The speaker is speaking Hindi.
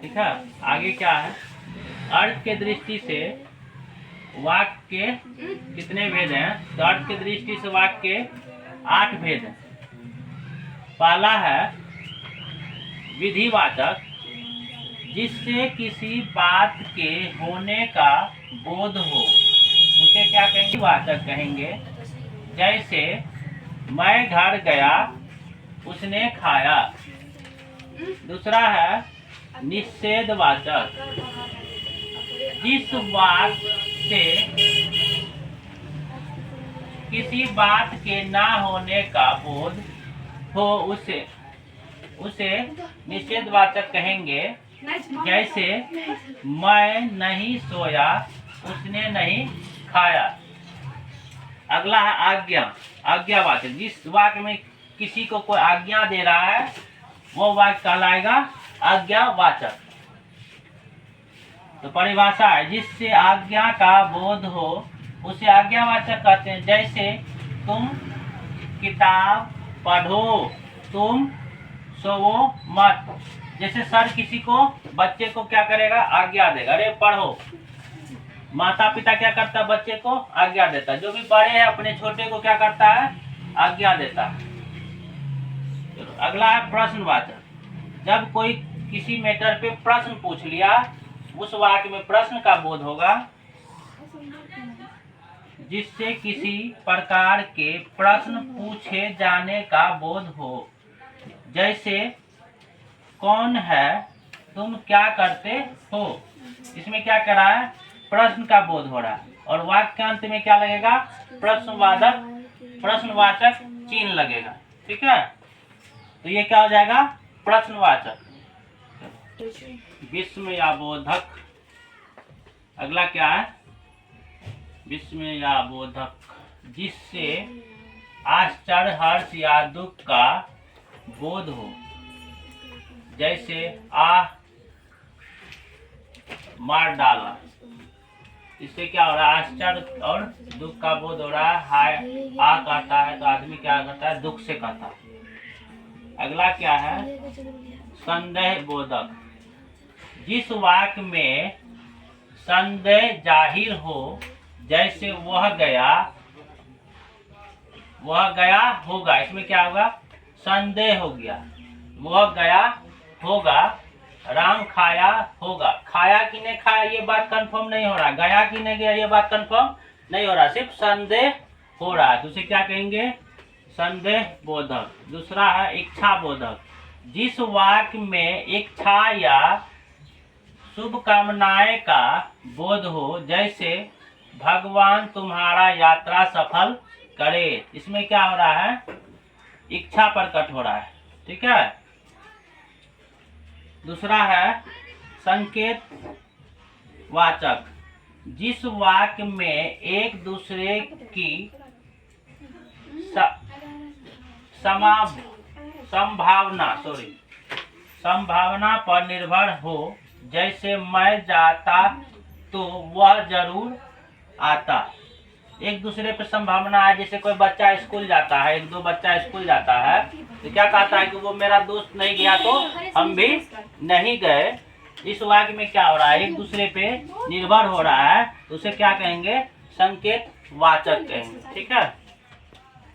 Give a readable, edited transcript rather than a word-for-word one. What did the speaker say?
ठीक है। आगे क्या है, अर्थ के दृष्टि से वाक्य के कितने भेद हैं? तो अर्थ के दृष्टि से वाक्य के 8 भेद हैं। पहला है विधिवाचक, जिससे किसी बात के होने का बोध हो, उसे क्या कहेंगे? वाचक कहेंगे। जैसे मैं घर गया, उसने खाया। दूसरा है निषेधवाचक, जिस बात से किसी बात के ना होने का बोध हो, उसे निषेधवाचक कहेंगे। जैसे मैं नहीं सोया, उसने नहीं खाया। अगला है आज्ञा, आज्ञावाचक, जिस वाक्य में किसी को कोई आज्ञा दे रहा है वो वाक्य कहलाएगा आज्ञावाचक। तो परिभाषा है, जिससे आज्ञा का बोध हो उसे आज्ञावाचक कहते हैं। जैसे तुम किताब पढ़ो, तुम सोवो मत। जैसे सर किसी को, बच्चे को क्या करेगा? आज्ञा देगा, अरे पढ़ो। माता पिता क्या करता है? बच्चे को आज्ञा देता है। जो भी बड़े हैं अपने छोटे को क्या करता है? आज्ञा देता है। अगला है प्रश्नवाचक, जब कोई किसी मैटर पे प्रश्न पूछ लिया, उस वाक्य में प्रश्न का बोध होगा। जिससे किसी प्रकार के प्रश्न पूछे जाने का बोध हो। जैसे कौन है, तुम क्या करते हो। इसमें क्या कर रहा है? प्रश्न का बोध हो रहा है। और वाक्य के अंत में क्या लगेगा? प्रश्नवाचक चिन्ह लगेगा। ठीक है, तो ये क्या हो जाएगा? प्रश्नवाचक। विस्मयाबोधक, अगला क्या है? विस्मयाबोधक, जिससे आश्चर्य, हर्ष या दुख का बोध हो। जैसे मार डाला, इससे क्या हो रहा है? आश्चर्य और दुख का बोध हो रहा है। हाय कहता है तो आदमी क्या करता है? दुख से कहता है। अगला क्या है? संदेह बोधक, जिस वाक्य में संदेह जाहिर हो। जैसे वह गया होगा, इसमें क्या होगा? संदेह हो गया। वह गया होगा, राम खाया होगा। खाया कि नहीं खाया ये बात कंफर्म नहीं हो रहा, गया कि नहीं गया ये बात कंफर्म नहीं हो रहा, सिर्फ संदेह हो रहा है। तो उसे क्या कहेंगे? संदेह बोधक। दूसरा है इच्छा बोधक, जिस वाक्य में इच्छा या शुभ कामनाएं का बोध हो। जैसे भगवान तुम्हारा यात्रा सफल करे। इसमें क्या हो रहा है? इच्छा प्रकट हो रहा है। ठीक है। दूसरा है संकेत वाचक, जिस वाक्य में एक दूसरे की संभावना पर निर्भर हो। जैसे मैं जाता तो वह जरूर आता। एक दूसरे पे संभावना है। जैसे कोई बच्चा स्कूल जाता है, एक दो बच्चा स्कूल जाता है तो क्या कहता है कि वो मेरा दोस्त नहीं गया तो हम भी नहीं गए। इस वाक्य में क्या हो रहा है? एक दूसरे पे निर्भर हो रहा है, तो उसे क्या कहेंगे? संकेत वाचक कहेंगे। ठीक है।